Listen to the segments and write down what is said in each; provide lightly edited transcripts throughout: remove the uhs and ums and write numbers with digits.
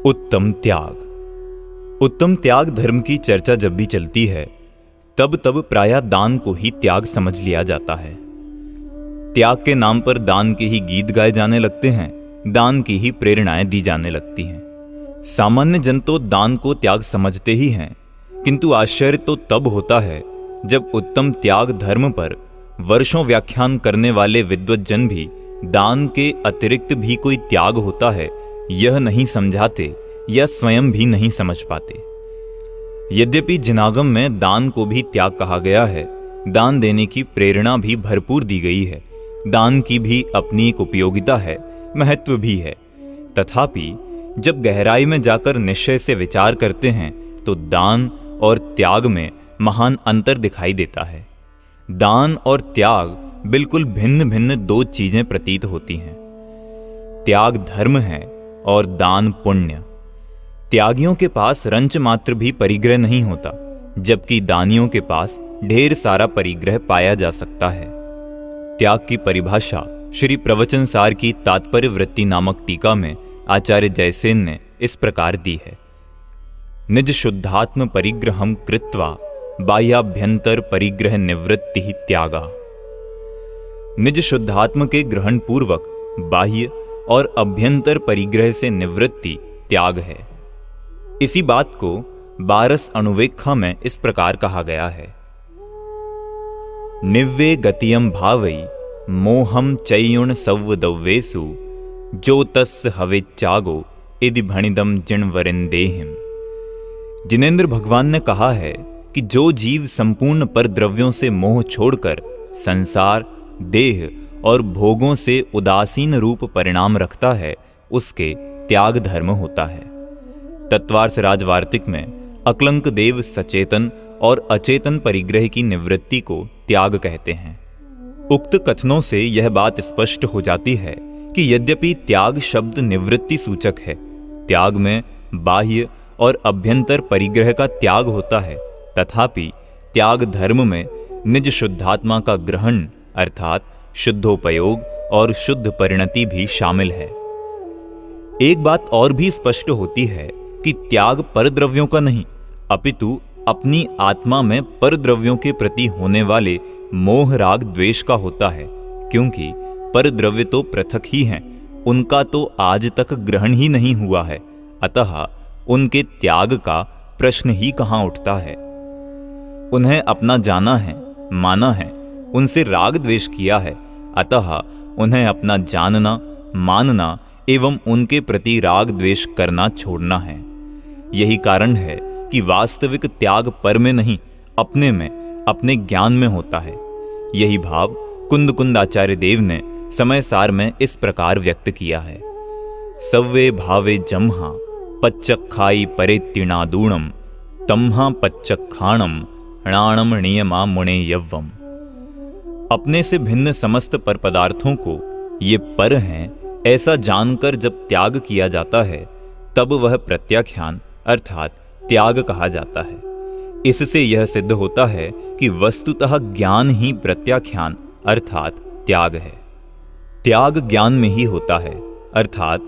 उत्तम त्याग। उत्तम त्याग धर्म की चर्चा जब भी चलती है तब प्रायः दान को ही त्याग समझ लिया जाता है। त्याग के नाम पर दान के ही गीत गाए जाने लगते हैं, दान की ही प्रेरणाएं दी जाने लगती हैं। सामान्य जन तो दान को त्याग समझते ही हैं, किंतु आश्चर्य तो तब होता है जब उत्तम त्याग धर्म पर वर्षों व्याख्यान करने वाले विद्वज्जन भी दान के अतिरिक्त भी कोई त्याग होता है यह नहीं समझाते या स्वयं भी नहीं समझ पाते। यद्यपि जिनागम में दान को भी त्याग कहा गया है, दान देने की प्रेरणा भी भरपूर दी गई है, दान की भी अपनी एक उपयोगिता है, महत्व भी है, तथापि जब गहराई में जाकर निश्चय से विचार करते हैं तो दान और त्याग में महान अंतर दिखाई देता है। दान और त्याग बिल्कुल भिन्न भिन्न दो चीजें प्रतीत होती हैं। त्याग धर्म है और दान पुण्य। त्यागियों के पास रंच मात्र भी परिग्रह नहीं होता, जबकि दानियों के पास ढेर सारा परिग्रह पाया जा सकता है। त्याग की परिभाषा श्री प्रवचनसार की तात्पर्य वृत्ति नामक टीका में आचार्य जयसेन ने इस प्रकार दी है। निज शुद्धात्म परिग्रहम कृत्वा बाह्याभ्यंतर परिग्रह निवृत्ति ही त्यागा। निज शुद्धात्म के ग्रहण पूर्वक बाह्य और अभ्यंतर परिग्रह से निवृत्ति त्याग है। इसी बात को 12 अनुवेक्षा में इस प्रकार कहा गया है। निव्ये गतियम भावई मोहम चयुण सव्वदव्येसु जो तस् हवेच्चागो इदि भणिदम जिणवरिंदेहिम। जिनेंद्र भगवान ने कहा है कि जो जीव संपूर्ण पर द्रव्यों से मोह छोड़कर संसार, देह और भोगों से उदासीन रूप परिणाम रखता है, उसके त्याग धर्म होता है। तत्वार्थ राजवार्तिक में अक्लंक देव सचेतन और अचेतन परिग्रह की निवृत्ति को त्याग कहते हैं। उक्त कथनों से यह बात स्पष्ट हो जाती है कि यद्यपि त्याग शब्द निवृत्ति सूचक है, त्याग में बाह्य और अभ्यंतर परिग्रह का त्याग होता है, तथापि त्याग धर्म में निज शुद्धात्मा का ग्रहण अर्थात शुद्धोपयोग और शुद्ध परिणति भी शामिल है। एक बात और भी स्पष्ट होती है कि त्याग परद्रव्यों का नहीं, अपितु अपनी आत्मा में परद्रव्यों के प्रति होने वाले मोह राग द्वेष का होता है, क्योंकि परद्रव्य तो पृथक ही हैं, उनका तो आज तक ग्रहण ही नहीं हुआ है, अतः उनके त्याग का प्रश्न ही कहां उठता है। उन्हें अपना जाना है, माना है, उनसे राग द्वेष किया है, अतः उन्हें अपना जानना, मानना एवं उनके प्रति राग द्वेष करना छोड़ना है। यही कारण है कि वास्तविक त्याग पर में नहीं, अपने में, अपने ज्ञान में होता है। यही भाव कुंद कुंद आचार्य देव ने समय सार में इस प्रकार व्यक्त किया है। सव्वे भावे जम्हा पच्चखाई परेत्तिणादूणम तम्हा पच्चखाणम णाणम नियमा मुणे यव्वम। अपने से भिन्न समस्त पर पदार्थों को ये पर हैं ऐसा जानकर जब त्याग किया जाता है तब वह प्रत्याख्यान अर्थात त्याग कहा जाता है। इससे यह सिद्ध होता है कि वस्तुतः ज्ञान ही प्रत्याख्यान अर्थात त्याग है। त्याग ज्ञान में ही होता है, अर्थात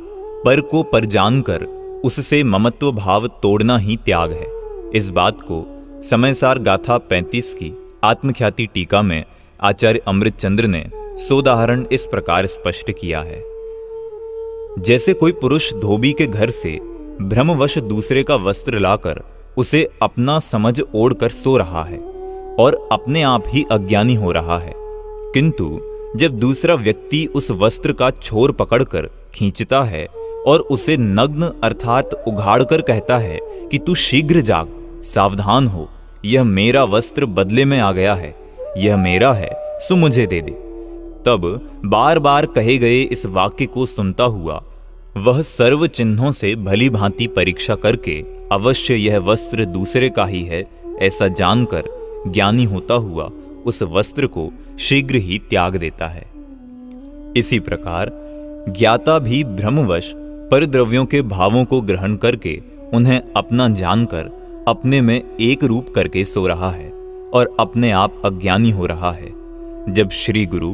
पर को पर जानकर उससे ममत्व भाव तोड़ना ही त्याग है। इस बात को समयसार गाथा 35 की आत्मख्याति टीका में आचार्य अमृत चंद्र ने सोदाहरण इस प्रकार स्पष्ट किया है। जैसे कोई पुरुष धोबी के घर से भ्रमवश दूसरे का वस्त्र लाकर उसे अपना समझ ओढ़कर सो रहा है और अपने आप ही अज्ञानी हो रहा है, किंतु जब दूसरा व्यक्ति उस वस्त्र का छोर पकड़कर खींचता है और उसे नग्न अर्थात उघाड़कर कहता है कि तू शीघ्र जाग, सावधान हो, यह मेरा वस्त्र बदले में आ गया है, यह मेरा है, सो मुझे दे दे, तब बार बार कहे गए इस वाक्य को सुनता हुआ वह सर्व चिन्हों से भली भांति परीक्षा करके अवश्य यह वस्त्र दूसरे का ही है ऐसा जानकर ज्ञानी होता हुआ उस वस्त्र को शीघ्र ही त्याग देता है। इसी प्रकार ज्ञाता भी भ्रमवश परद्रव्यों के भावों को ग्रहण करके उन्हें अपना जानकर अपने में एक रूप करके सो रहा है और अपने आप अज्ञानी हो रहा है। जब श्री गुरु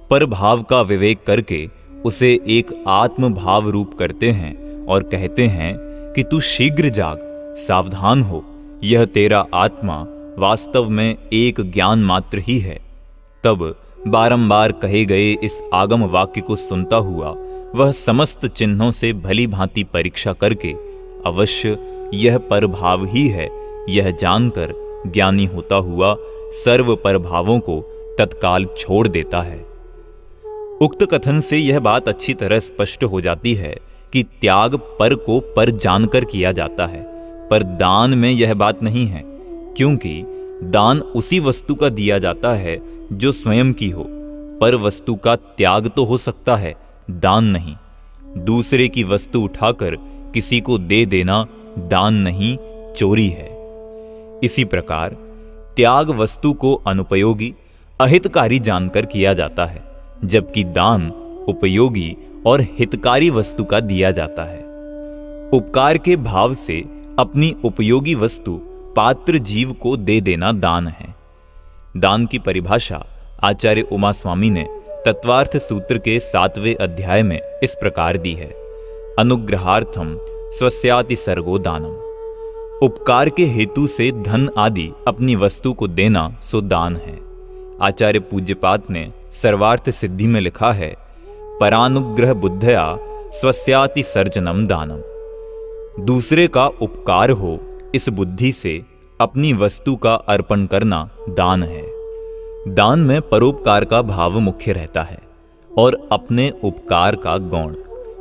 पर भाव का विवेक करके उसे एक आत्म भाव रूप करते हैं और कहते हैं कि कि तू शीघ्र जाग, सावधान हो, यह तेरा आत्मा वास्तव में एक ज्ञान मात्र ही है। तब बारंबार कहे गए इस आगम वाक्य को सुनता हुआ वह समस्त चिन्हों से भली भांति परीक्षा करके अवश्य यह परभाव ही है, यह जानकर ज्ञानी होता हुआ सर्व परभावों को तत्काल छोड़ देता है। उक्त कथन से यह बात अच्छी तरह स्पष्ट हो जाती है कि त्याग पर को पर जानकर किया जाता है, पर दान में यह बात नहीं है, क्योंकि दान उसी वस्तु का दिया जाता है जो स्वयं की हो। पर वस्तु का त्याग तो हो सकता है, दान नहीं। दूसरे की वस्तु उठाकर किसी को दे देना दान नहीं, चोरी है। इसी प्रकार त्याग वस्तु को अनुपयोगी, अहितकारी जानकर किया जाता है, जबकि दान उपयोगी और हितकारी वस्तु का दिया जाता है। उपकार के भाव से अपनी उपयोगी वस्तु पात्र जीव को दे देना दान है। दान की परिभाषा आचार्य उमा स्वामी ने तत्वार्थ सूत्र के 7वें अध्याय में इस प्रकार दी है। अनुग्रहार्थम स्वस्याति सर्गो दानम। उपकार के हेतु से धन आदि अपनी वस्तु को देना सो दान है। आचार्य पूज्यपाद ने सर्वार्थ सिद्धि में लिखा है, परानुग्रह बुद्धया स्वस्याति सर्जनम दानम। दूसरे का उपकार हो इस बुद्धि से अपनी वस्तु का अर्पण करना दान है। दान में परोपकार का भाव मुख्य रहता है और अपने उपकार का गौण,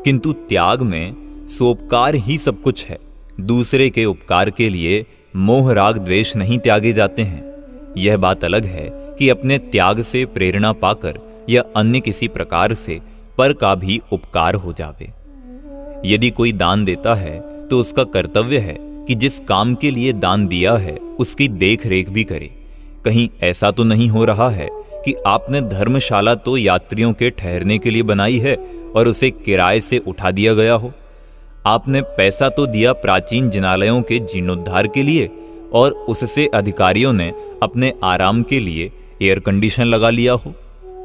किंतु त्याग में सोपकार ही सब कुछ है। दूसरे के उपकार के लिए मोह राग द्वेष नहीं त्यागे जाते हैं। यह बात अलग है कि अपने त्याग से प्रेरणा पाकर या अन्य किसी प्रकार से पर का भी उपकार हो जावे। यदि कोई दान देता है तो उसका कर्तव्य है कि जिस काम के लिए दान दिया है उसकी देख रेख भी करे। कहीं ऐसा तो नहीं हो रहा है कि आपने धर्मशाला तो यात्रियों के ठहरने के लिए बनाई है और उसे किराए से उठा दिया गया हो। आपने पैसा तो दिया प्राचीन जिनालयों के जीर्णोद्धार के लिए और उससे अधिकारियों ने अपने आराम के लिए एयर कंडीशन लगा लिया हो।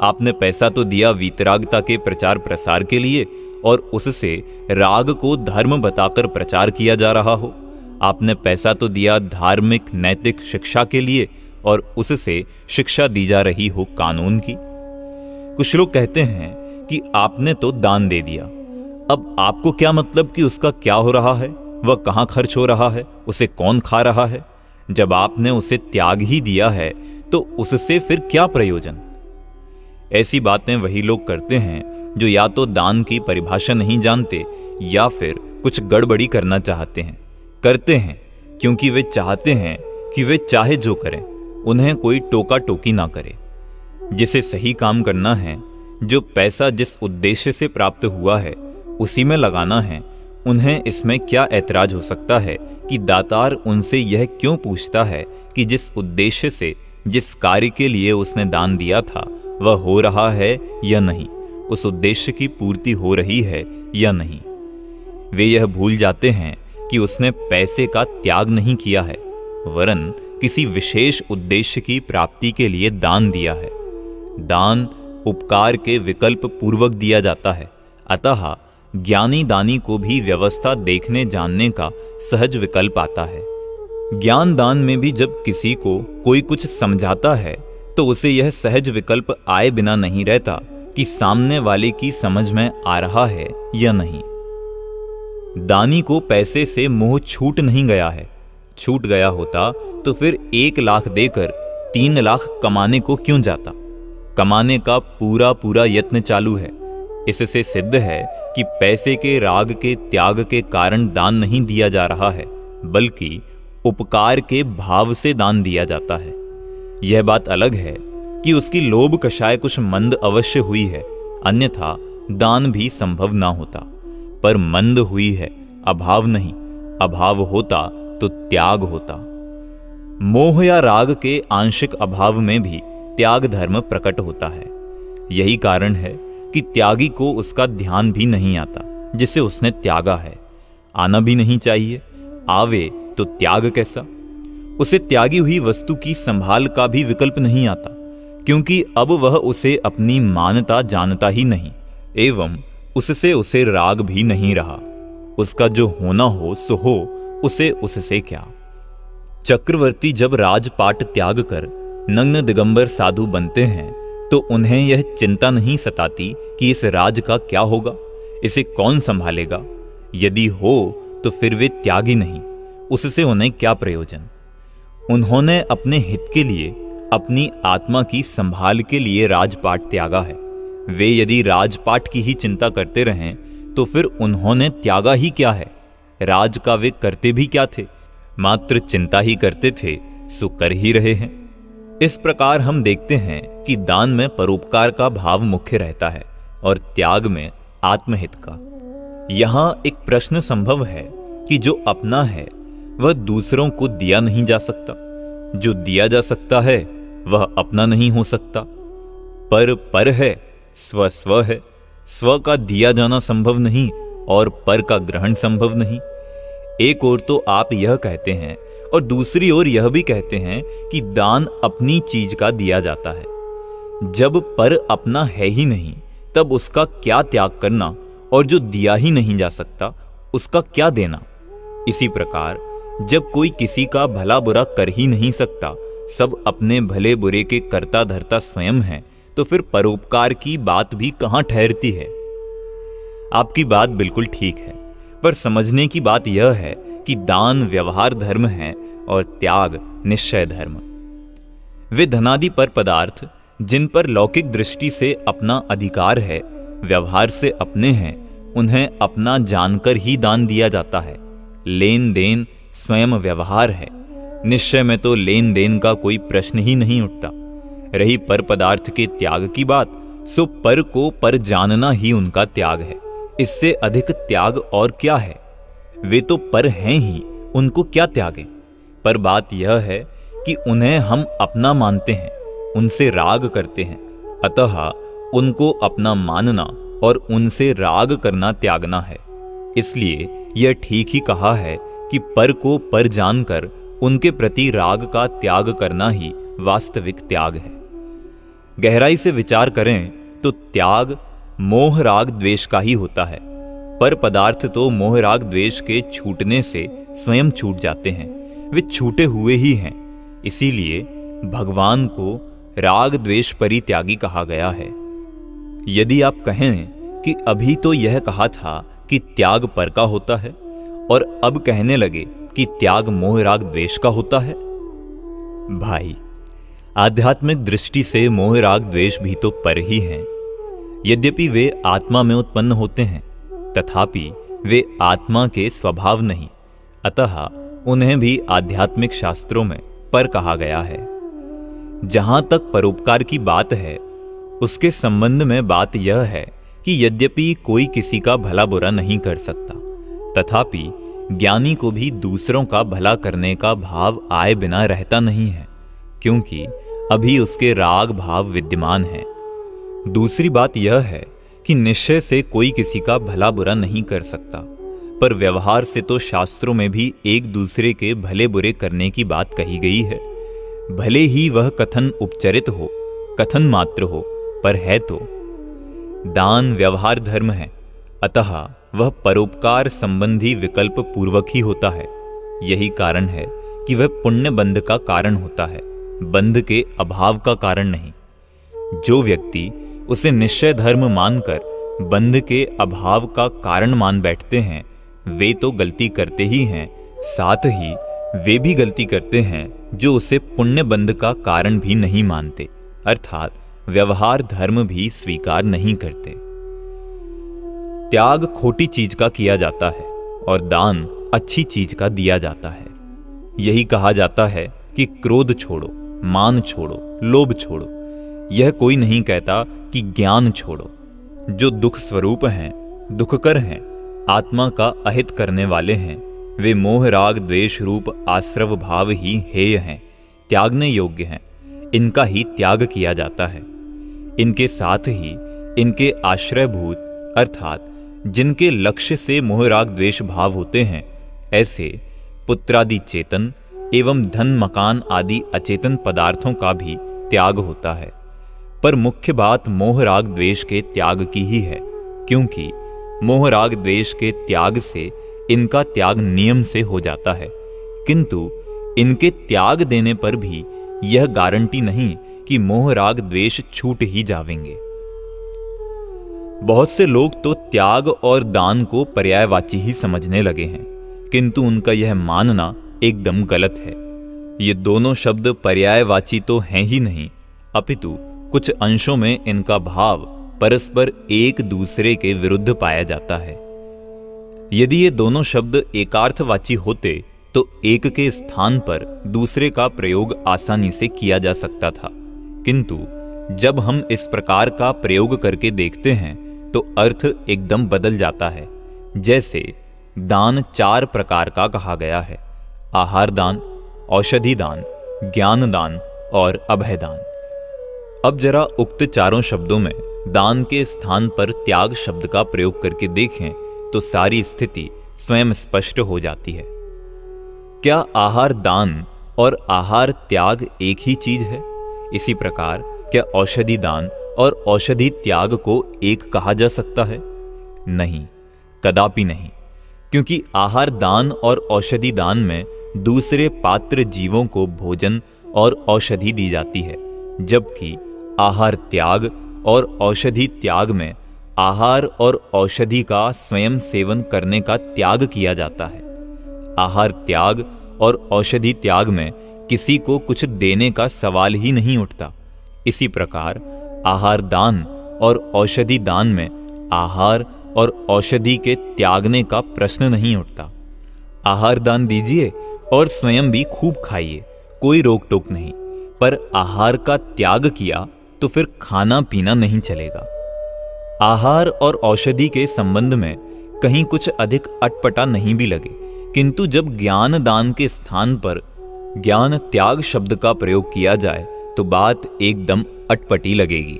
आपने पैसा तो दिया वीतरागता के प्रचार प्रसार के लिए और उससे राग को धर्म बताकर प्रचार किया जा रहा हो। आपने पैसा तो दिया धार्मिक नैतिक शिक्षा के लिए और उससे शिक्षा दी जा रही हो कानून की। कुछ लोग कहते हैं कि आपने तो दान दे दिया, अब आपको क्या मतलब कि उसका क्या हो रहा है, वह कहां खर्च हो रहा है, उसे कौन खा रहा है। जब आपने उसे त्याग ही दिया है तो उससे फिर क्या प्रयोजन। ऐसी बातें वही लोग करते हैं जो या तो दान की परिभाषा नहीं जानते या फिर कुछ गड़बड़ी करना चाहते हैं। करते हैं क्योंकि वे चाहते हैं कि वे चाहे जो करें, उन्हें कोई टोका टोकी ना करे। जिसे सही काम करना है, जो पैसा जिस उद्देश्य से प्राप्त हुआ है उसी में लगाना है, उन्हें इसमें क्या ऐतराज हो सकता है कि दातार उनसे यह क्यों पूछता है कि जिस उद्देश्य से जिस कार्य के लिए उसने दान दिया था वह हो रहा है या नहीं, उस उद्देश्य की पूर्ति हो रही है या नहीं। वे यह भूल जाते हैं कि उसने पैसे का त्याग नहीं किया है, वरन किसी विशेष उद्देश्य की प्राप्ति के लिए दान दिया है। दान उपकार के विकल्प पूर्वक दिया जाता है, अतः ज्ञानी दानी को भी व्यवस्था देखने जानने का सहज विकल्प आता है। ज्ञान दान में भी जब किसी को कोई कुछ समझाता है तो उसे यह सहज विकल्प आए बिना नहीं रहता कि सामने वाले की समझ में आ रहा है या नहीं। दानी को पैसे से मोह छूट नहीं गया है। छूट गया होता तो फिर 1 लाख देकर 3 लाख कमाने को क्यों जाता। कमाने का पूरा यत्न चालू है। इससे सिद्ध है कि पैसे के राग के त्याग के कारण दान नहीं दिया जा रहा है, बल्कि उपकार के भाव से दान दिया जाता है। यह बात अलग है कि उसकी लोभ कषाय कुछ मंद अवश्य हुई है, अन्यथा दान भी संभव ना होता। पर मंद हुई है, अभाव नहीं। अभाव होता तो त्याग होता। मोह या राग के आंशिक अभाव में भी त्याग धर्म प्रकट होता है। यही कारण है कि त्यागी को उसका ध्यान भी नहीं आता जिसे उसने त्यागा है। आना भी नहीं चाहिए, आवे तो त्याग कैसा। उसे त्यागी हुई वस्तु की संभाल का भी विकल्प नहीं आता, क्योंकि अब वह उसे अपनी मानता जानता ही नहीं, एवं उससे उसे राग भी नहीं रहा। उसका जो होना हो सो हो, उसे उससे क्या। चक्रवर्ती जब राजपाट त्याग कर नग्न दिगंबर साधु बनते हैं तो उन्हें यह चिंता नहीं सताती कि इस राज का क्या होगा, इसे कौन संभालेगा। यदि हो तो फिर वे त्यागी नहीं, उससे उन्हें क्या प्रयोजन। उन्होंने अपने हित के लिए, अपनी आत्मा की संभाल के लिए राजपाट त्यागा है। वे यदि राजपाट की ही चिंता करते रहें तो फिर उन्होंने त्यागा ही क्या है। राज का वे करते भी क्या थे, मात्र चिंता ही करते थे, सो कर ही रहे हैं। इस प्रकार हम देखते हैं कि दान में परोपकार का भाव मुख्य रहता है और त्याग में आत्महित का। यहां एक प्रश्न संभव है कि जो अपना है वह दूसरों को दिया नहीं जा सकता, जो दिया जा सकता है वह अपना नहीं हो सकता। पर है, स्व स्व है। स्व का दिया जाना संभव नहीं और पर का ग्रहण संभव नहीं। एक ओर तो आप यह कहते हैं और दूसरी ओर यह भी कहते हैं कि दान अपनी चीज का दिया जाता है। जब पर अपना है ही नहीं तब उसका क्या त्याग करना, और जो दिया ही नहीं जा सकता उसका क्या देना। इसी प्रकार जब कोई किसी का भला बुरा कर ही नहीं सकता, सब अपने भले बुरे के कर्ता धर्ता स्वयं है, तो फिर परोपकार की बात भी कहां ठहरती है। आपकी बात बिल्कुल ठीक है, पर समझने की बात यह है कि दान व्यवहार धर्म है और त्याग निश्चय धर्म। वे धनादि पर पदार्थ जिन पर लौकिक दृष्टि से अपना अधिकार है, व्यवहार से अपने हैं, उन्हें अपना जानकर ही दान दिया जाता है। लेन देन स्वयं व्यवहार है। निश्चय में तो लेन देन का कोई प्रश्न ही नहीं उठता। रही पर पदार्थ के त्याग की बात, सो पर को पर जानना ही उनका त्याग है। इससे अधिक त्याग और क्या है। वे तो पर हैं ही, उनको क्या त्यागें। पर बात यह है कि उन्हें हम अपना मानते हैं, उनसे राग करते हैं, अतः उनको अपना मानना और उनसे राग करना त्यागना है। इसलिए यह ठीक ही कहा है कि पर को पर जानकर उनके प्रति राग का त्याग करना ही वास्तविक त्याग है। गहराई से विचार करें तो त्याग मोह राग द्वेष का ही होता है। पर पदार्थ तो मोह राग द्वेष के छूटने से स्वयं छूट जाते हैं, वे छूटे हुए ही हैं। इसीलिए भगवान को राग द्वेष परित्यागी कहा गया है। यदि आप कहें कि अभी तो यह कहा था कि त्याग पर का होता है और अब कहने लगे कि त्याग मोह राग द्वेष का होता है, भाई आध्यात्मिक दृष्टि से मोह राग द्वेष भी तो पर ही हैं। यद्यपि वे आत्मा में उत्पन्न होते हैं, तथापि वे आत्मा के स्वभाव नहीं, अतः उन्हें भी आध्यात्मिक शास्त्रों में पर कहा गया है। जहां तक परोपकार की बात है, उसके संबंध में बात यह है कि यद्यपि कोई किसी का भला बुरा नहीं कर सकता, तथापि ज्ञानी को भी दूसरों का भला करने का भाव आए बिना रहता नहीं है, क्योंकि अभी उसके राग भाव विद्यमान है। दूसरी बात यह है कि निश्चय से कोई किसी का भला बुरा नहीं कर सकता, पर व्यवहार से तो शास्त्रों में भी एक दूसरे के भले बुरे करने की बात कही गई है। भले ही वह कथन उपचरित हो, कथन मात्र हो, पर है तो। दान व्यवहार धर्म है, अतः वह परोपकार संबंधी विकल्प पूर्वक ही होता है। यही कारण है कि वह पुण्य बंध का कारण होता है, बंध के अभाव का कारण नहीं। जो व्यक्ति उसे निश्चय धर्म मानकर बंध के अभाव का कारण मान बैठते हैं, वे तो गलती करते ही हैं, साथ ही वे भी गलती करते हैं जो उसे पुण्य बंध का कारण भी नहीं मानते, अर्थात व्यवहार धर्म भी स्वीकार नहीं करते। त्याग खोटी चीज का किया जाता है और दान अच्छी चीज का दिया जाता है। यही कहा जाता है कि क्रोध छोड़ो, मान छोड़ो, लोभ छोड़ो। यह कोई नहीं कहता कि ज्ञान छोड़ो। जो दुख स्वरूप हैं, दुखकर हैं, आत्मा का अहित करने वाले हैं, वे मोह राग द्वेष रूप आश्रव भाव ही हेय हैं, त्यागने योग्य हैं। इनका ही त्याग किया जाता है। इनके साथ ही इनके आश्रयभूत अर्थात जिनके लक्ष्य से मोह राग द्वेष भाव होते हैं, ऐसे पुत्रादि चेतन एवं धन मकान आदि अचेतन पदार्थों का भी त्याग होता है। पर मुख्य बात मोह राग द्वेष के त्याग की ही है, क्योंकि मोह राग द्वेष के त्याग से इनका त्याग नियम से हो जाता है, किंतु इनके त्याग देने पर भी यह गारंटी नहीं कि मोह राग द्वेष छूट ही जावेंगे। बहुत से लोग तो त्याग और दान को पर्यायवाची ही समझने लगे हैं, किंतु उनका यह मानना एकदम गलत है। ये दोनों शब्द पर्यायवाची तो हैं ही नहीं, अपितु कुछ अंशों में इनका भाव परस्पर एक दूसरे के विरुद्ध पाया जाता है। यदि ये दोनों शब्द एकार्थवाची होते तो एक के स्थान पर दूसरे का प्रयोग आसानी से किया जा सकता था, किंतु जब हम इस प्रकार का प्रयोग करके देखते हैं तो अर्थ एकदम बदल जाता है। जैसे दान 4 प्रकार का कहा गया है: आहार दान, औषधि दान, ज्ञान दान और अभय दान। अब जरा उक्त चारों शब्दों में दान के स्थान पर त्याग शब्द का प्रयोग करके देखें तो सारी स्थिति स्वयं स्पष्ट हो जाती है। क्या आहार दान और आहार त्याग एक ही चीज है? इसी प्रकार क्या औषधि दान और औषधि त्याग को एक कहा जा सकता है? नहीं, कदापि नहीं, क्योंकि आहार दान और औषधि दान में दूसरे पात्र जीवों को भोजन और औषधि दी जाती है, जबकि आहार त्याग और औषधि त्याग में आहार और औषधि का स्वयं सेवन करने का त्याग किया जाता है। आहार त्याग और औषधि त्याग में किसी को कुछ देने का सवाल ही नहीं उठता। इसी प्रकार आहार दान और औषधि दान में आहार और औषधि के त्यागने का प्रश्न नहीं उठता। आहार दान दीजिए और स्वयं भी खूब खाइए, कोई रोक टोक नहीं, पर आहार का त्याग किया तो फिर खाना पीना नहीं चलेगा। आहार और औषधि के संबंध में कहीं कुछ अधिक अटपटा नहीं भी लगे, किंतु जब ज्ञान दान के स्थान पर ज्ञान त्याग शब्द का प्रयोग किया जाए तो बात एकदम अटपटी लगेगी।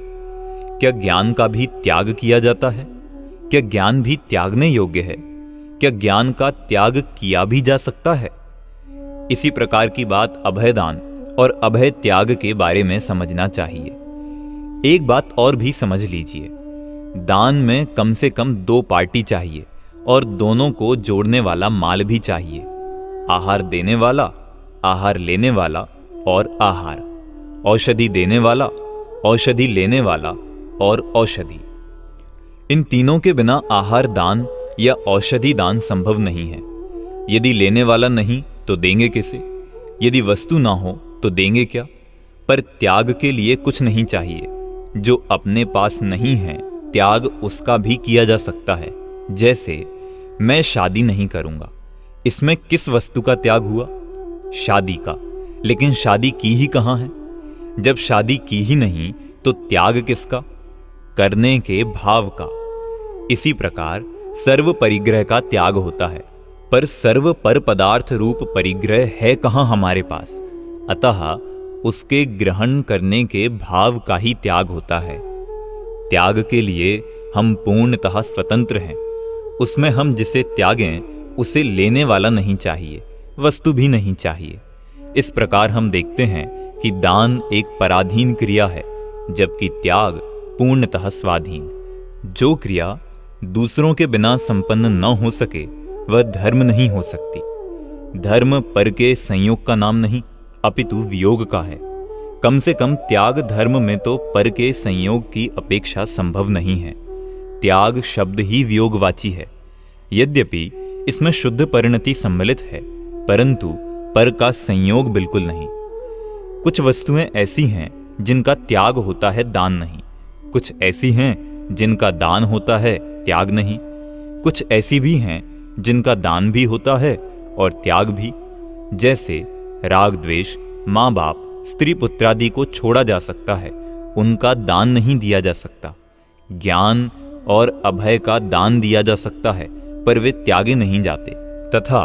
क्या ज्ञान का भी त्याग किया जाता है? क्या ज्ञान भी त्यागने योग्य है? क्या ज्ञान का त्याग किया भी जा सकता है? इसी प्रकार की बात अभयदान और अभय त्याग के बारे में समझना चाहिए। एक बात और भी समझ लीजिए, दान में कम से कम 2 पार्टी चाहिए और दोनों को जोड़ने वाला माल भी चाहिए। आहार देने वाला, आहार लेने वाला और आहार, औषधि देने वाला, औषधि लेने वाला और औषधि। इन तीनों के बिना आहार दान या औषधि दान संभव नहीं है। यदि लेने वाला नहीं तो देंगे किसे? यदि वस्तु ना हो तो देंगे क्या? पर त्याग के लिए कुछ नहीं चाहिए। जो अपने पास नहीं है, त्याग उसका भी किया जा सकता है। जैसे मैं शादी नहीं करूंगा, इसमें किस वस्तु का त्याग हुआ? शादी का। लेकिन शादी की ही कहां है? जब शादी की ही नहीं तो त्याग किसका? करने के भाव का। इसी प्रकार सर्व परिग्रह का त्याग होता है, पर सर्व पर पदार्थ रूप परिग्रह है कहां हमारे पास? अतः उसके ग्रहण करने के भाव का ही त्याग होता है। त्याग के लिए हम पूर्णतः स्वतंत्र हैं। उसमें हम जिसे त्यागें उसे लेने वाला नहीं चाहिए, वस्तु भी नहीं चाहिए। इस प्रकार हम देखते हैं कि दान एक पराधीन क्रिया है, जबकि त्याग पूर्णतः स्वाधीन। जो क्रिया दूसरों के बिना संपन्न न हो सके वह धर्म नहीं हो सकती। धर्म पर के संयोग का नाम नहीं, अपितु वियोग का है। कम से कम त्याग धर्म में तो पर के संयोग की अपेक्षा संभव नहीं है। त्याग शब्द ही वियोगवाची है। यद्यपि इसमें शुद्ध परिणति सम्मिलित है, परंतु पर का संयोग बिल्कुल नहीं। कुछ वस्तुएं ऐसी हैं जिनका त्याग होता है, दान नहीं। कुछ ऐसी हैं जिनका दान होता है, त्याग नहीं। कुछ ऐसी भी हैं जिनका दान भी होता है और त्याग भी। जैसे राग द्वेष, माँ बाप, स्त्री पुत्रादि को छोड़ा जा सकता है, उनका दान नहीं दिया जा सकता। ज्ञान और अभय का दान दिया जा सकता है, पर वे त्यागे नहीं जाते। तथा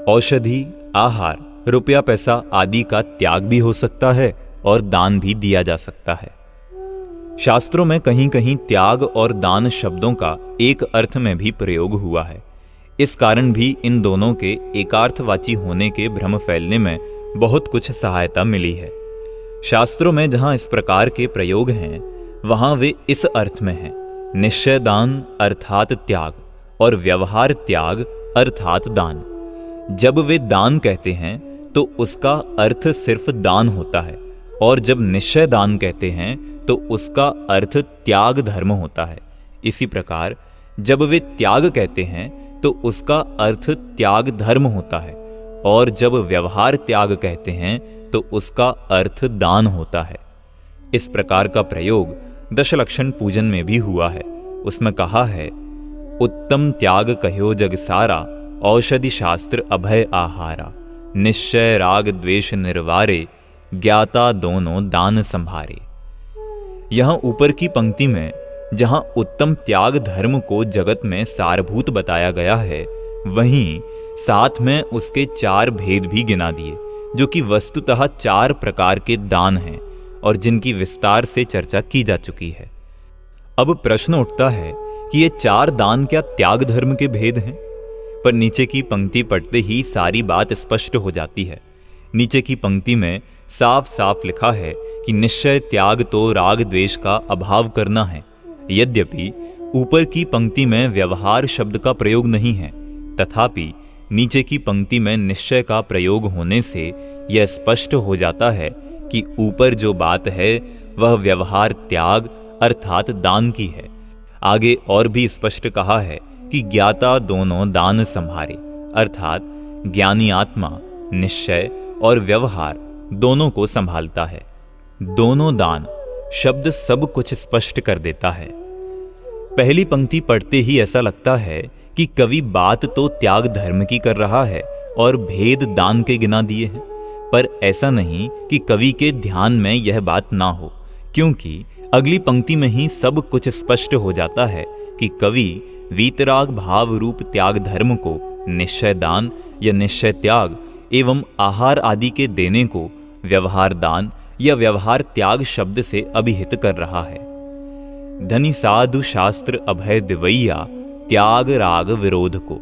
औषधि, आहार, रुपया पैसा आदि का त्याग भी हो सकता है और दान भी दिया जा सकता है। शास्त्रों में कहीं कहीं त्याग और दान शब्दों का एक अर्थ में भी प्रयोग हुआ है। इस कारण भी इन दोनों के एकार्थवाची होने के भ्रम फैलने में बहुत कुछ सहायता मिली है। शास्त्रों में जहां इस प्रकार के प्रयोग हैं, वहां वे इस अर्थ में हैं: निश्चय दान अर्थात त्याग, और व्यवहार त्याग अर्थात दान। जब वे दान कहते हैं तो उसका अर्थ सिर्फ दान होता है, और जब निश्चय दान कहते हैं तो उसका अर्थ त्याग धर्म होता है। इसी प्रकार जब वे त्याग कहते हैं तो उसका अर्थ त्याग धर्म होता है, और जब व्यवहार त्याग कहते हैं तो उसका अर्थ दान होता है। इस प्रकार का प्रयोग दशलक्षण पूजन में भी हुआ है। उसमें कहा है, उत्तम त्याग कह्यो जग सारा, औषधि शास्त्र अभय आहारा, निश्चय राग द्वेष निर्वारे, ज्ञाता दोनों दान संभारे। यहां ऊपर की पंक्ति में जहां उत्तम त्याग धर्म को जगत में सारभूत बताया गया है, वहीं साथ में उसके 4 भेद भी गिना दिए, जो कि वस्तुतः 4 प्रकार के दान हैं और जिनकी विस्तार से चर्चा की जा चुकी है। अब प्रश्न उठता है कि ये 4 दान क्या त्याग धर्म के भेद हैं? पर नीचे की पंक्ति पढ़ते ही सारी बात स्पष्ट हो जाती है। नीचे की पंक्ति में साफ साफ लिखा है कि निश्चय त्याग तो राग द्वेष का अभाव करना है। यद्यपि ऊपर की पंक्ति में व्यवहार शब्द का प्रयोग नहीं है, तथापि नीचे की पंक्ति में निश्चय का प्रयोग होने से यह स्पष्ट हो जाता है कि ऊपर जो बात है वह व्यवहार त्याग अर्थात दान की है। आगे और भी स्पष्ट कहा है कि ज्ञाता दोनों दान संभारे, अर्थात ज्ञानी आत्मा निश्चय और व्यवहार दोनों को संभालता है। दोनों दान शब्द सब कुछ स्पष्ट कर देता है। पहली पंक्ति पढ़ते ही ऐसा लगता है कि कवि बात तो त्याग धर्म की कर रहा है और भेद दान के गिना दिए हैं, पर ऐसा नहीं कि कवि के ध्यान में यह बात ना हो, क्योंकि अगली पंक्ति में ही सब कुछ स्पष्ट हो जाता है कि कवि वीतराग भाव रूप त्याग धर्म को निश्चय दान या निश्चय त्याग एवं आहार आदि के देने को व्यवहार दान या व्यवहार त्याग शब्द से अभिहित कर रहा है। धनी साधु शास्त्र अभय दिवैया, त्याग राग विरोध को।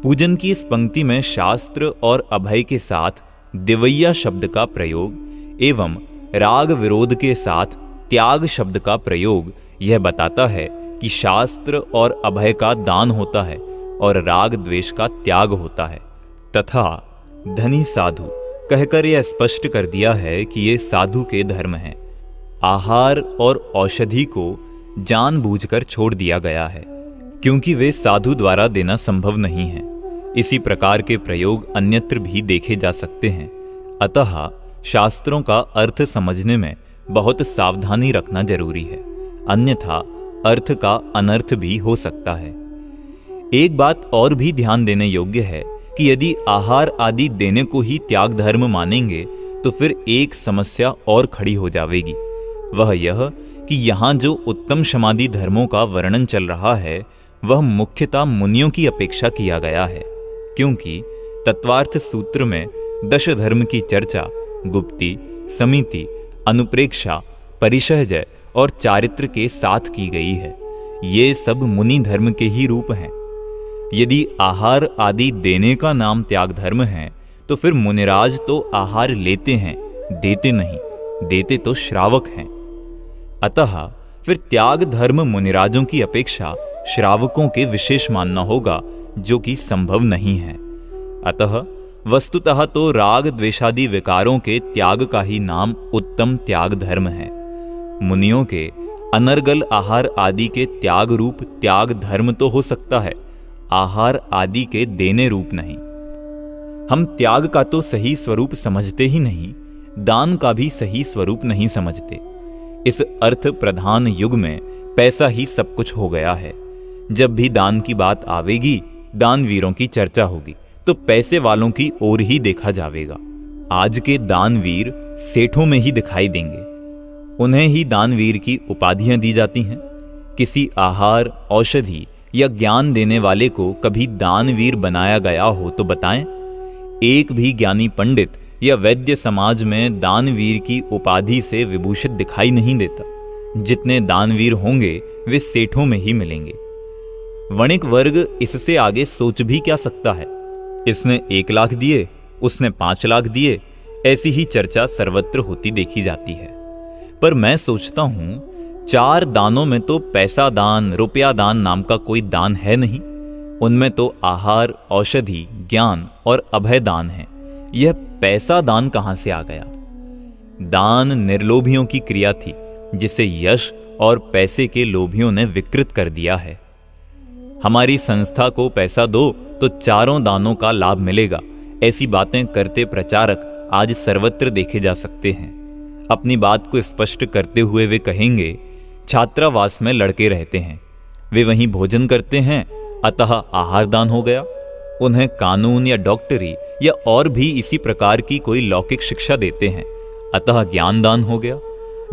पूजन की इस पंक्ति में शास्त्र और अभय के साथ दिवैया शब्द का प्रयोग एवं राग विरोध के साथ त्याग शब्द का प्रयोग यह बताता है कि शास्त्र और अभय का दान होता है और राग द्वेष का त्याग होता है, तथा धनी साधु कहकर यह स्पष्ट कर दिया है कि ये साधु के धर्म हैं। आहार और औषधि को जानबूझकर छोड़ दिया गया है, क्योंकि वे साधु द्वारा देना संभव नहीं है। इसी प्रकार के प्रयोग अन्यत्र भी देखे जा सकते हैं। अतः शास्त्रों का अर्थ समझने में बहुत सावधानी रखना जरूरी है, अन्यथा अर्थ का अनर्थ भी हो सकता है। एक बात और भी ध्यान देने योग्य है कि यदि आहार आदि देने को ही त्याग धर्म मानेंगे तो फिर एक समस्या और खड़ी हो जाएगी। वह यह कि यहाँ जो उत्तम समाधि धर्मों का वर्णन चल रहा है वह मुख्यतः मुनियों की अपेक्षा किया गया है, क्योंकि तत्वार्थ सूत्र में 10 धर्म की चर्चा गुप्ति, समिति, अनुप्रेक्षा, परिशहजय और चारित्र के साथ की गई है। ये सब मुनि धर्म के ही रूप हैं। यदि आहार आदि देने का नाम त्याग धर्म है तो फिर मुनिराज तो आहार लेते हैं, देते नहीं, देते तो श्रावक हैं। अतः फिर त्याग धर्म मुनिराजों की अपेक्षा श्रावकों के विशेष मानना होगा, जो कि संभव नहीं है। अतः वस्तुतः तो राग द्वेषादि विकारों के त्याग का ही नाम उत्तम त्याग धर्म है। मुनियों के अनर्गल आहार आदि के त्याग रूप त्याग धर्म तो हो सकता है, आहार आदि के देने रूप नहीं। हम त्याग का तो सही स्वरूप समझते ही नहीं, दान का भी सही स्वरूप नहीं समझते। इस अर्थ प्रधान युग में पैसा ही सब कुछ हो गया है। जब भी दान की बात आवेगी, दानवीरों की चर्चा होगी, तो पैसे वालों की ओर ही देखा जाएगा। आज के दानवीर सेठों में ही दिखाई देंगे। उन्हें ही दानवीर की उपाधियां दी जाती हैं। किसी आहार, औषधि या ज्ञान देने वाले को कभी दानवीर बनाया गया हो तो बताएं। एक भी ज्ञानी पंडित या वैद्य समाज में दानवीर की उपाधि से विभूषित दिखाई नहीं देता। जितने दानवीर होंगे वे सेठों में ही मिलेंगे। वणिक वर्ग इससे आगे सोच भी क्या सकता है। इसने 1 लाख दिए, उसने 5 लाख दिए, ऐसी ही चर्चा सर्वत्र होती देखी जाती है। पर मैं सोचता हूं 4 दानों में तो पैसा दान, रुपया दान नाम का कोई दान है नहीं। उनमें तो आहार, औषधि, ज्ञान और अभय दान है। यह पैसा दान कहां से आ गया? दान निर्लोभियों की क्रिया थी, जिसे यश और पैसे के लोभियों ने विकृत कर दिया है। हमारी संस्था को पैसा दो तो चारों दानों का लाभ मिलेगा, ऐसी बातें करते प्रचारक आज सर्वत्र देखे जा सकते हैं। अपनी बात को स्पष्ट करते हुए वे कहेंगे, छात्रावास में लड़के रहते हैं, वे वहीं भोजन करते हैं, अतः आहार दान हो गया। उन्हें कानून या डॉक्टरी या और भी इसी प्रकार की कोई लौकिक शिक्षा देते हैं, अतः ज्ञान दान हो गया।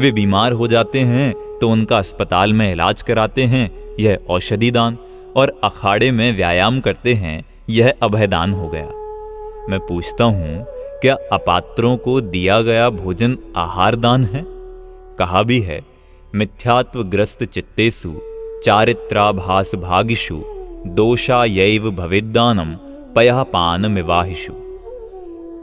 वे बीमार हो जाते हैं तो उनका अस्पताल में इलाज कराते हैं, यह औषधि दान। और अखाड़े में व्यायाम करते हैं, यह अभय दान हो गया। मैं पूछता हूं, क्या अपात्रों को दिया गया भोजन आहार दान है? कहा भी है, मिथ्यात्वग्रस्त चित्तेषु चारित्राभास भागिषु दोषायैव भवेद्दानम पयःपानमिवाहिषु।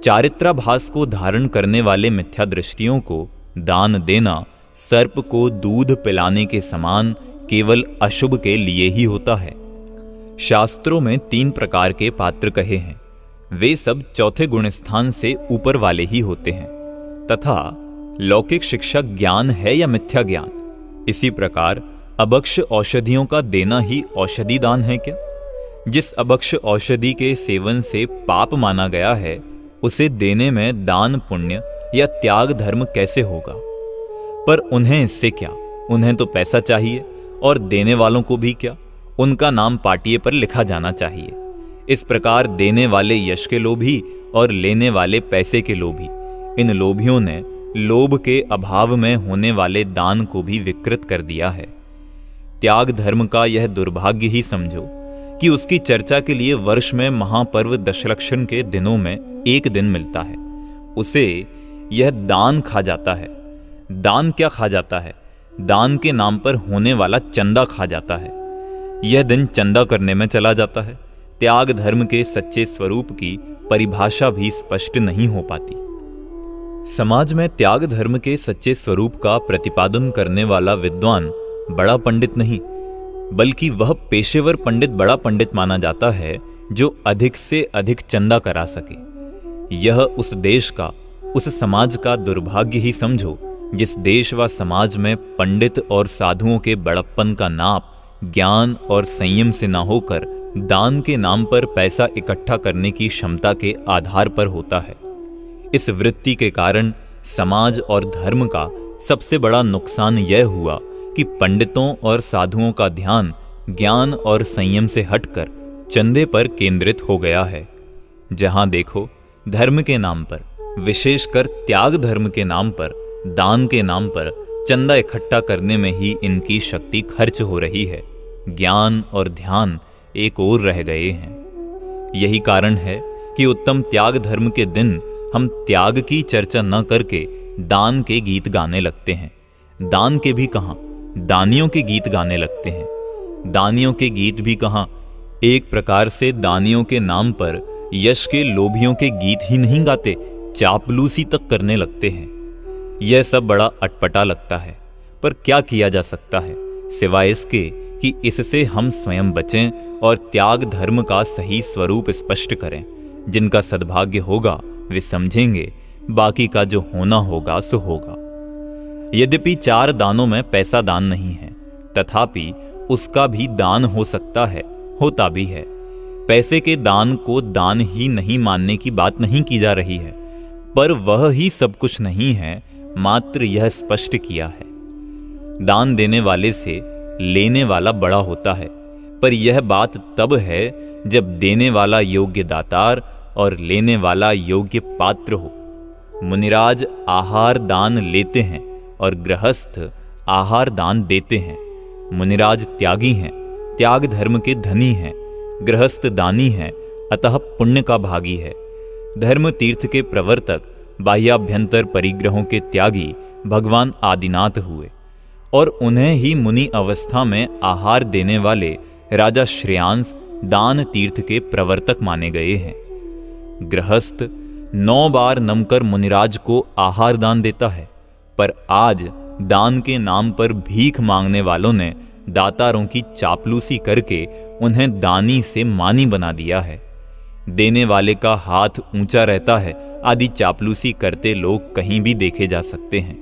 चारित्राभास को धारण करने वाले मिथ्या दृष्टियों को दान देना सर्प को दूध पिलाने के समान केवल अशुभ के लिए ही होता है। शास्त्रों में 3 प्रकार के पात्र कहे हैं, वे सब चौथे गुण स्थान से ऊपर वाले ही होते हैं। तथा लौकिक शिक्षा ज्ञान है या मिथ्या ज्ञान? इसी प्रकार अभक्ष औषधियों का देना ही औषधि दान है क्या? जिस अभक्ष औषधि के सेवन से पाप माना गया है, उसे देने में दान पुण्य या त्याग धर्म कैसे होगा? पर उन्हें इससे क्या, उन्हें तो पैसा चाहिए, और देने वालों को भी क्या, उनका नाम पाटिये पर लिखा जाना चाहिए। इस प्रकार देने वाले यश के लोभी और लेने वाले पैसे के लोभी, इन लोभियों ने लोभ के अभाव में होने वाले दान को भी विकृत कर दिया है। त्याग धर्म का यह दुर्भाग्य ही समझो कि उसकी चर्चा के लिए वर्ष में महापर्व दशलक्षण के दिनों में एक दिन मिलता है, उसे यह दान खा जाता है। दान क्या खा जाता है? दान के नाम पर होने वाला चंदा खा जाता है। यह दिन चंदा करने में चला जाता है। त्याग धर्म के सच्चे स्वरूप की परिभाषा भी स्पष्ट नहीं हो पाती। समाज में त्याग धर्म के सच्चे स्वरूप का प्रतिपादन करने वाला विद्वान बड़ा पंडित नहीं, बल्कि वह पेशेवर पंडित बड़ा पंडित माना जाता है, जो अधिक से अधिक चंदा करा सके। यह उस देश का, उस समाज का दुर्भाग्य ही समझो जिस देश व समाज में पंडित और साधुओं के बड़प्पन का नाप ज्ञान और संयम से न होकर दान के नाम पर पैसा इकट्ठा करने की क्षमता के आधार पर होता है। इस वृत्ति के कारण समाज और धर्म का सबसे बड़ा नुकसान यह हुआ कि पंडितों और साधुओं का ध्यान ज्ञान और संयम से हटकर चंदे पर केंद्रित हो गया है। जहां देखो धर्म के नाम पर, विशेषकर त्याग धर्म के नाम पर, दान के नाम पर चंदा इकट्ठा करने में ही इनकी शक्ति खर्च हो रही है। ज्ञान और ध्यान एक ओर रह गए हैं। यही कारण है कि उत्तम त्याग धर्म के दिन हम त्याग की चर्चा न करके दान के गीत गाने लगते हैं। दान के भी कहां, दानियों के गीत गाने लगते हैं। दानियों के गीत भी कहां, एक प्रकार से दानियों के नाम पर यश के लोभियों के गीत ही नहीं गाते, चापलूसी तक करने लगते हैं। यह सब बड़ा अटपटा लगता है, पर क्या किया जा सकता है सिवाय इसके कि इससे हम स्वयं बचें और त्याग धर्म का सही स्वरूप स्पष्ट करें। जिनका सद्भाग्य होगा वे समझेंगे, बाकी का जो होना होगा सो होगा। यद्यपि 4 दानों में पैसा दान नहीं है, तथापि उसका भी दान हो सकता है, होता भी है। पैसे के दान को दान ही नहीं मानने की बात नहीं की जा रही है, पर वह ही सब कुछ नहीं है, मात्र यह स्पष्ट किया है। दान देने वाले से लेने वाला बड़ा होता है, पर यह बात तब है जब देने वाला योग्य दातार और लेने वाला योग्य पात्र हो। मुनिराज आहार दान लेते हैं और गृहस्थ आहार दान देते हैं। मुनिराज त्यागी हैं, त्याग धर्म के धनी हैं, गृहस्थ दानी हैं, अतः पुण्य का भागी है। धर्म तीर्थ के प्रवर्तक, बाह्याभ्यंतर परिग्रहों के त्यागी भगवान आदिनाथ हुए, और उन्हें ही मुनि अवस्था में आहार देने वाले राजा श्रेयांस दान तीर्थ के प्रवर्तक माने गए हैं। गृहस्थ 9 बार नमकर मुनिराज को आहार दान देता है, पर आज दान के नाम पर भीख मांगने वालों ने दातारों की चापलूसी करके उन्हें दानी से मानी बना दिया है। देने वाले का हाथ ऊंचा रहता है आदि चापलूसी करते लोग कहीं भी देखे जा सकते हैं।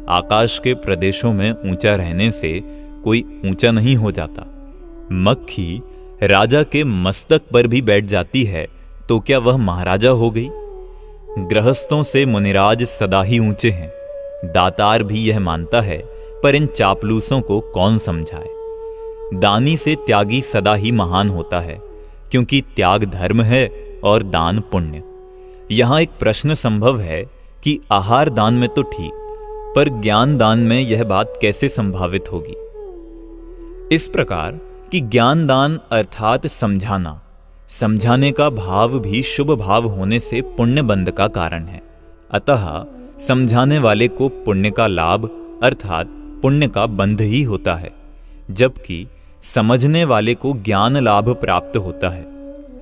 आकाश के प्रदेशों में ऊंचा रहने से कोई ऊंचा नहीं हो जाता। मक्खी राजा के मस्तक पर भी बैठ जाती है तो क्या वह महाराजा हो गई? गृहस्थों से मुनिराज सदा ही ऊंचे हैं। दातार भी यह मानता है, पर इन चापलूसों को कौन समझाए। दानी से त्यागी सदा ही महान होता है, क्योंकि त्याग धर्म है और दान पुण्य। यहां एक प्रश्न संभव है कि आहार दान में तो ठीक, पर ज्ञान दान में यह बात कैसे संभावित होगी? इस प्रकार कि ज्ञान दान अर्थात समझाना, समझाने का भाव भी शुभ भाव होने से पुण्य बंध का कारण है। अतः समझाने वाले को पुण्य का लाभ अर्थात पुण्य का बंध ही होता है, जबकि समझने वाले को ज्ञान लाभ प्राप्त होता है।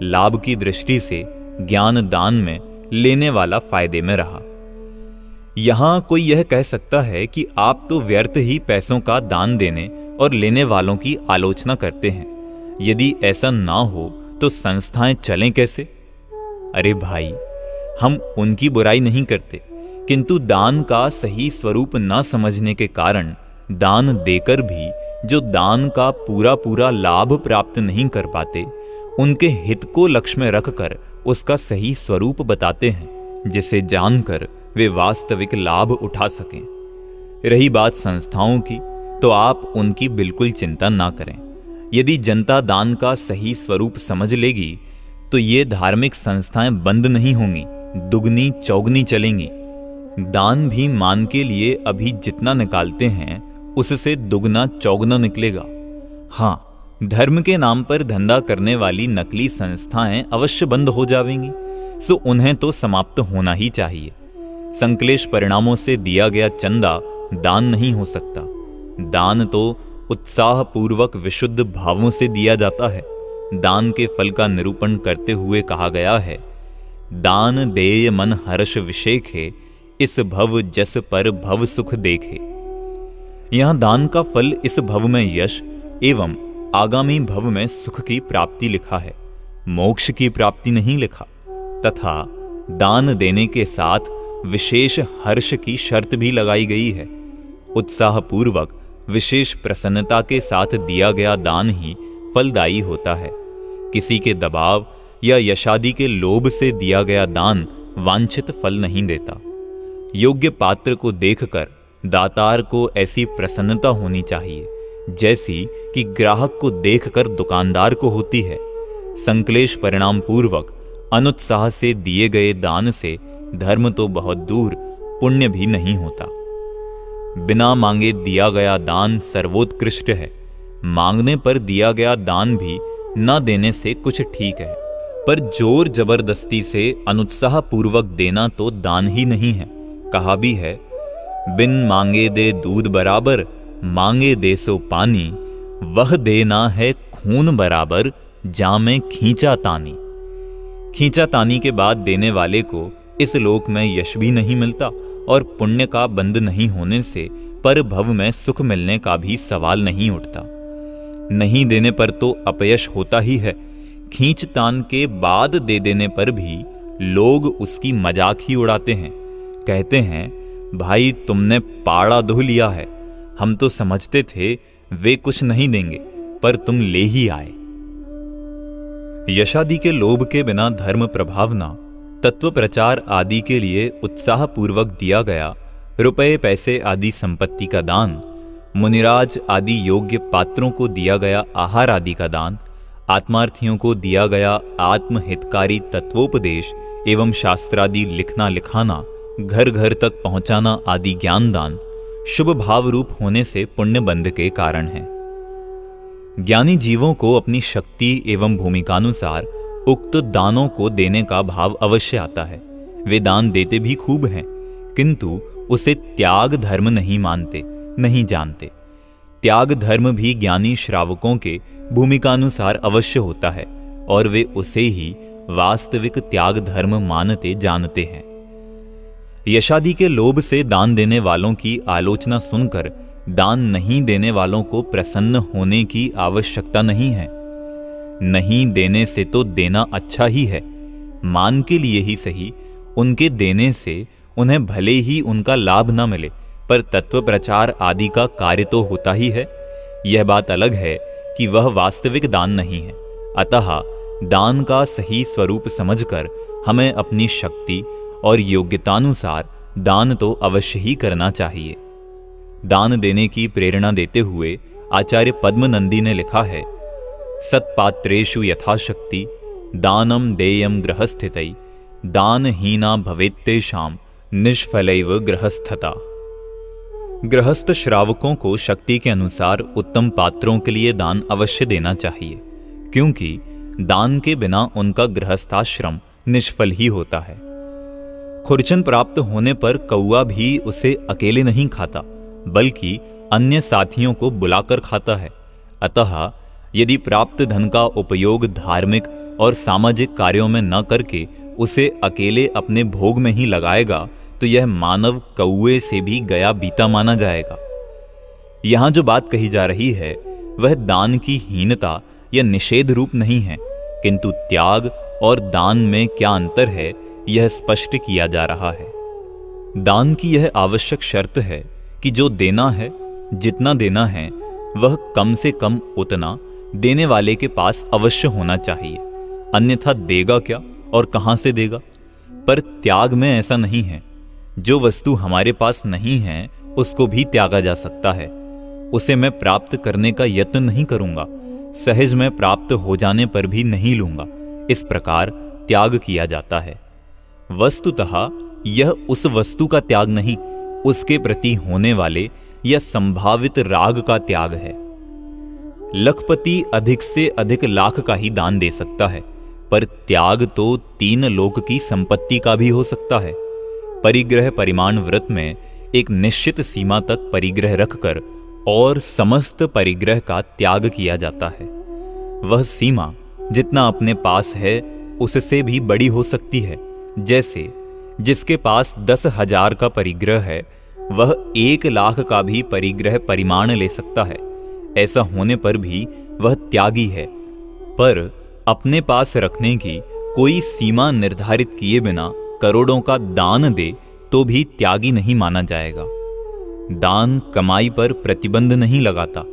लाभ की दृष्टि से ज्ञान दान में लेने वाला फायदे में रहा। यहां कोई यह कह सकता है कि आप तो व्यर्थ ही पैसों का दान देने और लेने वालों की आलोचना करते हैं। यदि ऐसा ना हो तो संस्थाएं चलें कैसे? अरे भाई, हम उनकी बुराई नहीं करते, किंतु दान का सही स्वरूप न समझने के कारण दान देकर भी जो दान का पूरा पूरा लाभ प्राप्त नहीं कर पाते, उनके हित को लक्ष्य में रखकर उसका सही स्वरूप बताते हैं, जिसे जानकर वे वास्तविक लाभ उठा सकें। रही बात संस्थाओं की, तो आप उनकी बिल्कुल चिंता ना करें। यदि जनता दान का सही स्वरूप समझ लेगी तो ये धार्मिक संस्थाएं बंद नहीं होंगी, दुगनी चौगनी चलेंगी। दान भी मान के लिए अभी जितना निकालते हैं उससे दुगना चौगना निकलेगा। हां, धर्म के नाम पर धंधा करने वाली नकली संस्थाएं अवश्य बंद हो जाएंगी, सो उन्हें तो समाप्त होना ही चाहिए। संक्लेश परिणामों से दिया गया चंदा दान नहीं हो सकता। दान तो उत्साह पूर्वक विशुद्ध भावों से दिया जाता है। दान के फल का निरूपण करते हुए कहा गया है, दान देय मन हर्ष विषेखे, इस भव जस पर भव सुख देखे। यहां दान का फल इस भव में यश एवं आगामी भव में सुख की प्राप्ति लिखा है, मोक्ष की प्राप्ति नहीं लिखा। तथा दान देने के साथ विशेष हर्ष की शर्त भी लगाई गई है। उत्साह पूर्वक विशेष प्रसन्नता के साथ दिया गया दान ही फलदायी होता है। किसी के दबाव या यशादि के लोभ से दिया गया दान वांछित फल नहीं देता। योग्य पात्र को देखकर दातार को ऐसी प्रसन्नता होनी चाहिए जैसी कि ग्राहक को देखकर दुकानदार को होती है। संक्लेश परिणाम पूर्वक अनुत्साह से दिए गए दान से धर्म तो बहुत दूर, पुण्य भी नहीं होता। बिना मांगे दिया गया दान सर्वोत्कृष्ट है। मांगने पर दिया गया दान भी न देने से कुछ ठीक है, पर जोर जबरदस्ती से अनुत्साह पूर्वक देना तो दान ही नहीं है। कहा भी है, बिन मांगे दे दूध बराबर, मांगे दे सो पानी, वह देना है खून बराबर, जामे खींचा तानी। खींचा तानी के बाद देने वाले को इस लोक में यश भी नहीं मिलता और पुण्य का बंध नहीं होने से पर भव में सुख मिलने का भी सवाल नहीं उठता। नहीं देने पर तो अपयश होता ही है। खींचतान के बाद दे देने पर भी लोग उसकी मजाक ही उड़ाते हैं। कहते हैं, भाई तुमने पाड़ा धो लिया है, हम तो समझते थे वे कुछ नहीं देंगे, पर तुम ले ही आए। यशादि के लोभ के बिना धर्म प्रभावना, तत्व प्रचार आदि के लिए उत्साह पूर्वक दिया गया रुपए पैसे आदि संपत्ति का दान, मुनिराज आदि योग्य पात्रों को दिया गया आहार आदि का दान, आत्मार्थियों को दिया गया आत्महितकारी तत्वोपदेश एवं शास्त्रादि लिखना लिखाना, घर घर तक पहुंचाना आदि ज्ञान दान शुभ भाव रूप होने से पुण्य बंध के कारण है। ज्ञानी जीवों को अपनी शक्ति एवं भूमिकानुसार उक्त दानों को देने का भाव अवश्य आता है। वे दान देते भी खूब हैं, किंतु उसे त्याग धर्म नहीं मानते, नहीं जानते। त्याग धर्म भी ज्ञानी श्रावकों के भूमिकानुसार अवश्य होता है और वे उसे ही वास्तविक त्याग धर्म मानते जानते हैं। यशादि के लोभ से दान देने वालों की आलोचना सुनकर दान नहीं देने वालों को प्रसन्न होने की आवश्यकता नहीं है। नहीं देने से तो देना अच्छा ही है। मान के लिए ही सही, उनके देने से उन्हें भले ही उनका लाभ न मिले, पर तत्व प्रचार आदि का कार्य तो होता ही है। यह बात अलग है कि वह वास्तविक दान नहीं है। अतः दान का सही स्वरूप समझकर हमें अपनी शक्ति और योग्यतानुसार दान तो अवश्य ही करना चाहिए। दान देने की प्रेरणा देते हुए आचार्य पद्मनंदी ने लिखा है, सत्पात्रेषु यथाशक्ति दानम देयम गृहस्थितै दानहीना भवेत्तेषां निष्फलैव गृहस्थता। गृहस्थ श्रावकों को शक्ति के अनुसार उत्तम पात्रों के लिए दान अवश्य देना चाहिए, क्योंकि दान के बिना उनका गृहस्थाश्रम निष्फल ही होता है। खुरचन प्राप्त होने पर कौआ भी उसे अकेले नहीं खाता, बल्कि अन्य साथियों को बुलाकर खाता है। अतः यदि प्राप्त धन का उपयोग धार्मिक और सामाजिक कार्यों में न करके उसे अकेले अपने भोग में ही लगाएगा, तो यह मानव कौए से भी गया बीता माना जाएगा। यहां जो बात कही जा रही है वह दान की हीनता या निषेध रूप नहीं है, किंतु त्याग और दान में क्या अंतर है यह स्पष्ट किया जा रहा है। दान की यह आवश्यक शर्त है कि जो देना है, जितना देना है, वह कम से कम उतना देने वाले के पास अवश्य होना चाहिए, अन्यथा देगा क्या और कहां से देगा। पर त्याग में ऐसा नहीं है। जो वस्तु हमारे पास नहीं है उसको भी त्यागा जा सकता है। उसे मैं प्राप्त करने का यत्न नहीं करूंगा, सहज में प्राप्त हो जाने पर भी नहीं लूंगा। इस प्रकार त्याग किया जाता है। वस्तुतः यह उस वस्तु का त्याग नहीं, उसके प्रति होने वाले या संभावित राग का त्याग है। लखपति अधिक से अधिक लाख का ही दान दे सकता है, पर त्याग तो 3 लोक की संपत्ति का भी हो सकता है। परिग्रह परिमाण व्रत में एक निश्चित सीमा तक परिग्रह रखकर और समस्त परिग्रह का त्याग किया जाता है। वह सीमा जितना अपने पास है उससे भी बड़ी हो सकती है। जैसे जिसके पास 10,000 का परिग्रह है, वह 1 लाख का भी परिग्रह परिमाण ले सकता है। ऐसा होने पर भी वह त्यागी है, पर अपने पास रखने की कोई सीमा निर्धारित किए बिना करोड़ों का दान दे तो भी त्यागी नहीं माना जाएगा। दान कमाई पर प्रतिबंध नहीं लगाता।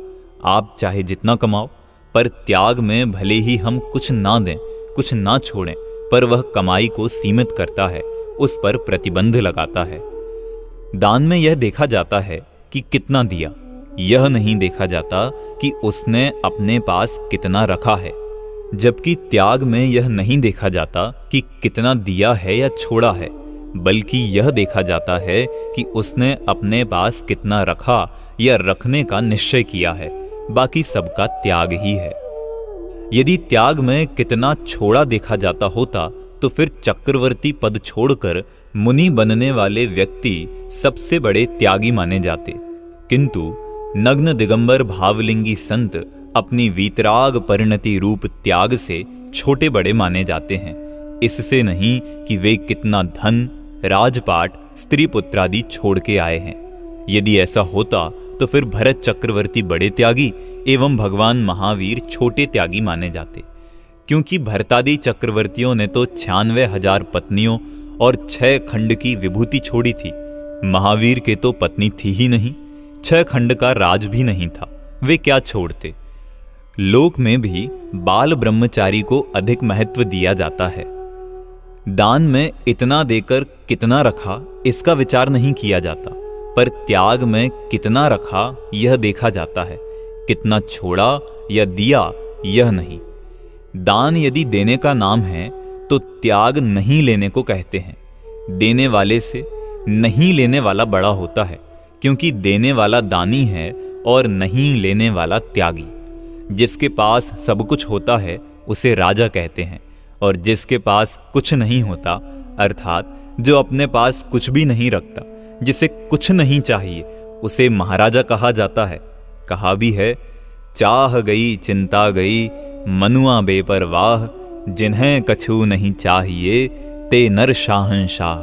आप चाहे जितना कमाओ, पर त्याग में भले ही हम कुछ ना दें, कुछ ना छोड़ें, पर वह कमाई को सीमित करता है, उस पर प्रतिबंध लगाता है। दान में यह देखा जाता है कि कितना दिया, यह नहीं देखा जाता कि उसने अपने पास कितना रखा है। जबकि त्याग में यह नहीं देखा जाता कि कितना दिया है या छोड़ा है, बल्कि यह देखा जाता है कि उसने अपने पास कितना रखा या रखने का निश्चय किया है। बाकी सबका त्याग ही है। यदि त्याग में कितना छोड़ा देखा जाता होता तो फिर चक्रवर्ती पद छोड़कर मुनि बनने वाले व्यक्ति सबसे बड़े त्यागी माने जाते। किंतु नग्न दिगंबर भावलिंगी संत अपनी वीतराग परिणति रूप त्याग से छोटे बड़े माने जाते हैं। इससे नहीं कि वे कितना धन, राजपाट, स्त्री पुत्र आदि छोड़ के आए हैं। यदि ऐसा होता तो फिर भरत चक्रवर्ती बड़े त्यागी एवं भगवान महावीर छोटे त्यागी माने जाते, क्योंकि भरतादि चक्रवर्तियों ने तो 96,000 पत्नियों और 6 खंड की विभूति छोड़ी थी। महावीर के तो पत्नी थी ही नहीं, 6 खंड का राज भी नहीं था, वे क्या छोड़ते। लोक में भी बाल ब्रह्मचारी को अधिक महत्व दिया जाता है। दान में इतना देकर कितना रखा इसका विचार नहीं किया जाता, पर त्याग में कितना रखा यह देखा जाता है। कितना छोड़ा या दिया यह नहीं। दान यदि देने का नाम है तो त्याग नहीं लेने को कहते हैं। देने वाले से नहीं लेने वाला बड़ा होता है, क्योंकि देने वाला दानी है और नहीं लेने वाला त्यागी। जिसके पास सब कुछ होता है उसे राजा कहते हैं, और जिसके पास कुछ नहीं होता, अर्थात जो अपने पास कुछ भी नहीं रखता, जिसे कुछ नहीं चाहिए, उसे महाराजा कहा जाता है। कहा भी है, चाह गई चिंता गई मनुआ बेपरवाह, जिन्हें कछु नहीं चाहिए ते नर शाहंशाह।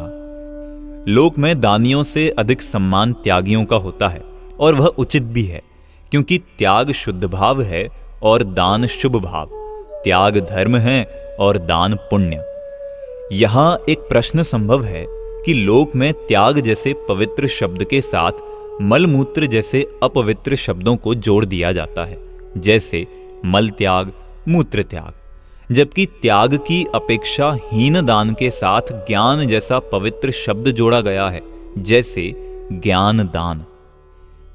लोक में दानियों से अधिक सम्मान त्यागियों का होता है, और वह उचित भी है, क्योंकि त्याग शुद्ध भाव है और दान शुभ भाव। त्याग धर्म है और दान पुण्य। यहां एक प्रश्न संभव है कि लोक में त्याग जैसे पवित्र शब्द के साथ मलमूत्र जैसे अपवित्र शब्दों को जोड़ दिया जाता है, जैसे मल त्याग, मूत्र त्याग, जबकि त्याग की अपेक्षा हीन दान के साथ ज्ञान जैसा पवित्र शब्द जोड़ा गया है, जैसे ज्ञान दान।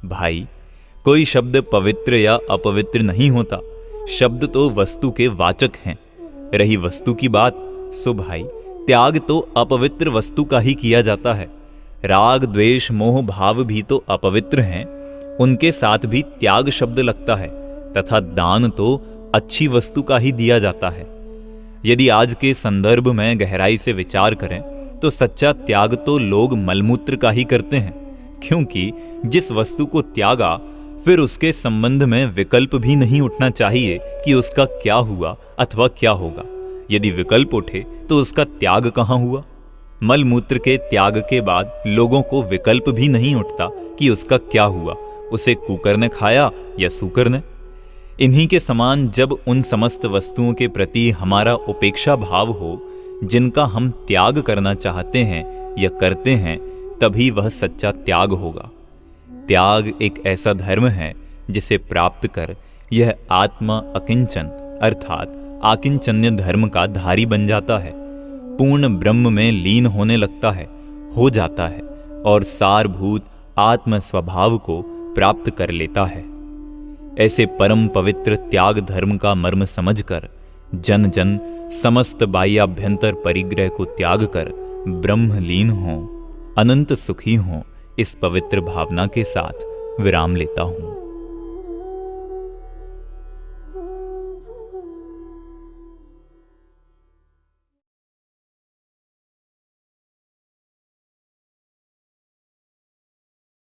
भाई, कोई शब्द पवित्र या अपवित्र नहीं होता, शब्द तो वस्तु के वाचक हैं। रही वस्तु की बात, सो भाई त्याग तो अपवित्र वस्तु का ही किया जाता है। राग द्वेष मोह भाव भी तो अपवित्र हैं, उनके साथ भी त्याग शब्द लगता है, तथा दान तो अच्छी वस्तु का ही दिया जाता है। यदि आज के संदर्भ में गहराई से विचार करें तो सच्चा त्याग तो लोग मलमूत्र का ही करते हैं, क्योंकि जिस वस्तु को त्यागा फिर उसके संबंध में विकल्प भी नहीं उठना चाहिए कि उसका क्या हुआ अथवा क्या होगा। यदि विकल्प उठे तो उसका त्याग कहां हुआ। मलमूत्र के त्याग के बाद लोगों को विकल्प भी नहीं उठता कि उसका क्या हुआ, उसे कुकर ने खाया या सूकर ने। इन्हीं के समान जब उन समस्त वस्तुओं के प्रति हमारा उपेक्षा भाव हो जिनका हम त्याग करना चाहते हैं या करते हैं, तभी वह सच्चा त्याग होगा। त्याग एक ऐसा धर्म है जिसे प्राप्त कर यह आत्मा अकिंचन अर्थात आकिंचन्य धर्म का धारी बन जाता है, पूर्ण ब्रह्म में लीन होने लगता है, हो जाता है और सारभूत आत्म स्वभाव को प्राप्त कर लेता है। ऐसे परम पवित्र त्याग धर्म का मर्म समझकर जन जन समस्त बाह्याभ्यंतर परिग्रह को त्याग कर ब्रह्मलीन हो, अनंत सुखी हो, इस पवित्र भावना के साथ विराम लेता हूं।